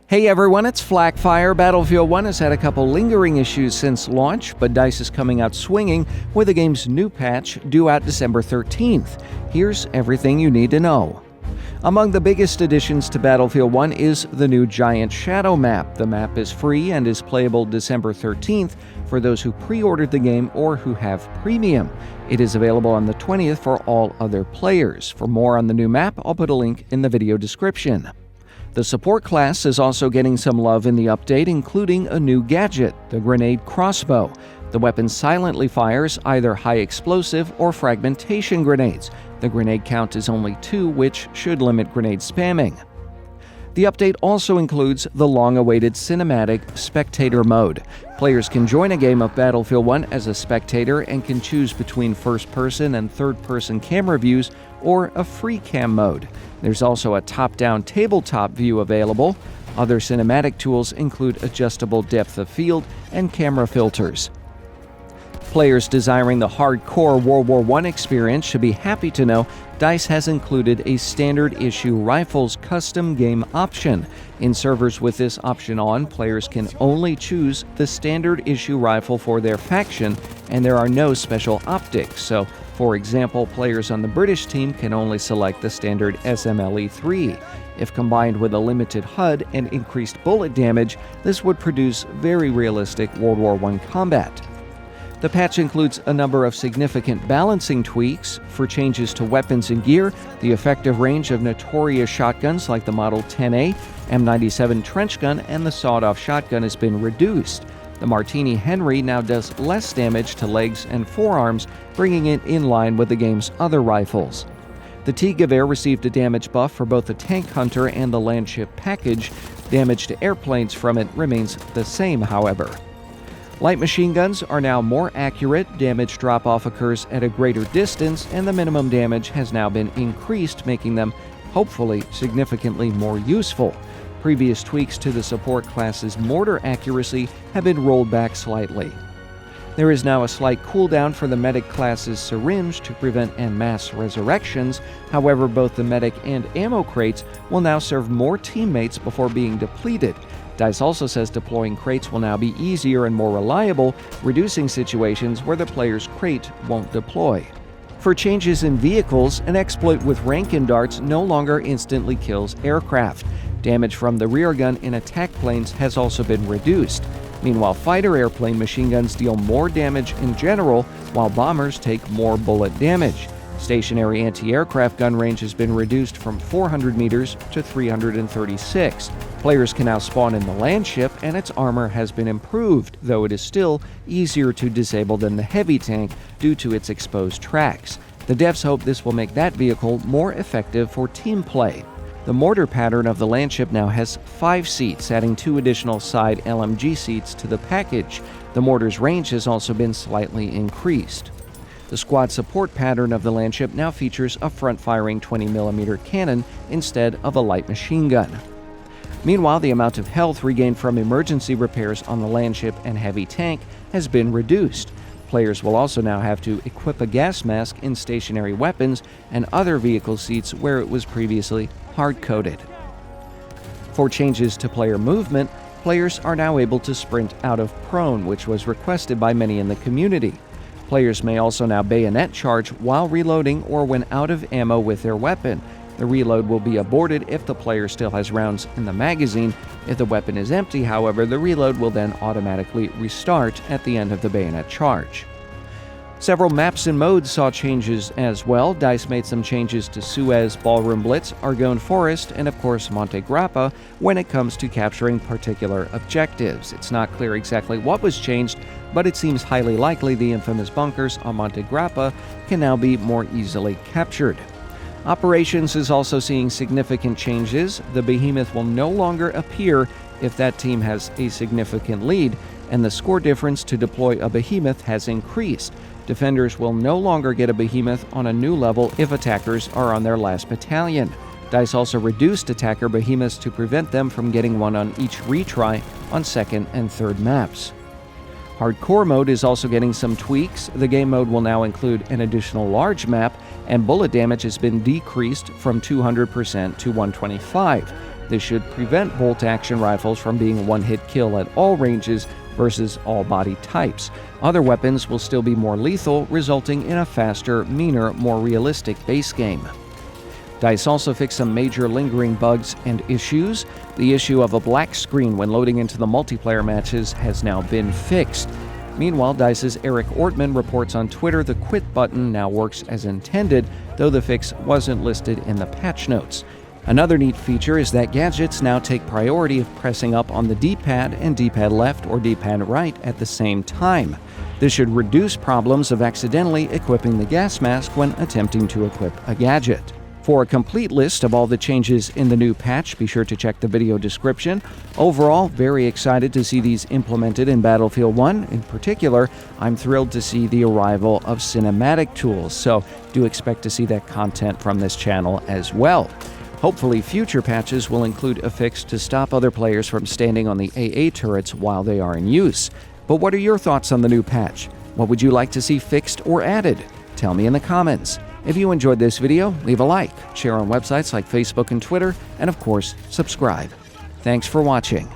Hey everyone, it's Flackfire. Battlefield 1 has had a couple lingering issues since launch, but DICE is coming out swinging with the game's new patch due out December 13th. Here's everything you need to know. Among the biggest additions to Battlefield 1 is the new Giant Shadow map. The map is free and is playable December 13th for those who pre-ordered the game or who have Premium. It is available on the 20th for all other players. For more on the new map, I'll put a link in the video description. The support class is also getting some love in the update, including a new gadget, the Grenade Crossbow. The weapon silently fires either high explosive or fragmentation grenades. The grenade count is only 2, which should limit grenade spamming. The update also includes the long-awaited cinematic Spectator mode. Players can join a game of Battlefield 1 as a spectator and can choose between first-person and third-person camera views or a free cam mode. There's also a top-down tabletop view available. Other cinematic tools include adjustable depth of field and camera filters. Players desiring the hardcore World War I experience should be happy to know DICE has included a standard issue rifles custom game option. In servers with this option on, players can only choose the standard issue rifle for their faction, and there are no special optics. So, for example, players on the British team can only select the standard SMLE-3. If combined with a limited HUD and increased bullet damage, this would produce very realistic World War I combat. The patch includes a number of significant balancing tweaks. For changes to weapons and gear, the effective range of notorious shotguns like the Model 10A, M97 trench gun, and the sawed-off shotgun has been reduced. The Martini Henry now does less damage to legs and forearms, bringing it in line with the game's other rifles. The T-Gewehr received a damage buff for both the Tank Hunter and the Landship package. Damage to airplanes from it remains the same, however. Light machine guns are now more accurate, damage drop-off occurs at a greater distance, and the minimum damage has now been increased, making them, hopefully, significantly more useful. Previous tweaks to the support class's mortar accuracy have been rolled back slightly. There is now a slight cooldown for the medic class's syringe to prevent en masse resurrections. However, both the medic and ammo crates will now serve more teammates before being depleted. DICE also says deploying crates will now be easier and more reliable, reducing situations where the player's crate won't deploy. For changes in vehicles, an exploit with Rankin darts no longer instantly kills aircraft. Damage from the rear gun in attack planes has also been reduced. Meanwhile, fighter airplane machine guns deal more damage in general, while bombers take more bullet damage. Stationary anti-aircraft gun range has been reduced from 400 meters to 336. Players can now spawn in the landship, and its armor has been improved, though it is still easier to disable than the heavy tank due to its exposed tracks. The devs hope this will make that vehicle more effective for team play. The mortar pattern of the landship now has 5 seats, adding 2 additional side LMG seats to the package. The mortar's range has also been slightly increased. The squad support pattern of the landship now features a front-firing 20mm cannon instead of a light machine gun. Meanwhile, the amount of health regained from emergency repairs on the landship and heavy tank has been reduced. Players will also now have to equip a gas mask in stationary weapons and other vehicle seats where it was previously hard-coded. For changes to player movement, players are now able to sprint out of prone, which was requested by many in the community. Players may also now bayonet charge while reloading or when out of ammo with their weapon. The reload will be aborted if the player still has rounds in the magazine. If the weapon is empty, however, the reload will then automatically restart at the end of the bayonet charge. Several maps and modes saw changes as well. DICE made some changes to Suez, Ballroom Blitz, Argonne Forest, and of course Monte Grappa when it comes to capturing particular objectives. It's not clear exactly what was changed, but it seems highly likely the infamous bunkers on Monte Grappa can now be more easily captured. Operations is also seeing significant changes. The Behemoth will no longer appear if that team has a significant lead, and the score difference to deploy a Behemoth has increased. Defenders will no longer get a Behemoth on a new level if attackers are on their last battalion. DICE also reduced attacker Behemoths to prevent them from getting one on each retry on second and third maps. Hardcore mode is also getting some tweaks. The game mode will now include an additional large map, and bullet damage has been decreased from 200% to 125%. This should prevent bolt-action rifles from being one-hit kill at all ranges versus all body types. Other weapons will still be more lethal, resulting in a faster, meaner, more realistic base game. DICE also fixed some major lingering bugs and issues. The issue of a black screen when loading into the multiplayer matches has now been fixed. Meanwhile, DICE's Eric Ortman reports on Twitter the quit button now works as intended, though the fix wasn't listed in the patch notes. Another neat feature is that gadgets now take priority of pressing up on the D-pad and D-pad left or D-pad right at the same time. This should reduce problems of accidentally equipping the gas mask when attempting to equip a gadget. For a complete list of all the changes in the new patch, be sure to check the video description. Overall, very excited to see these implemented in Battlefield 1. In particular, I'm thrilled to see the arrival of cinematic tools, so do expect to see that content from this channel as well. Hopefully, future patches will include a fix to stop other players from standing on the AA turrets while they are in use. But what are your thoughts on the new patch? What would you like to see fixed or added? Tell me in the comments. If you enjoyed this video, leave a like, share on websites like Facebook and Twitter, and of course, subscribe. Thanks for watching.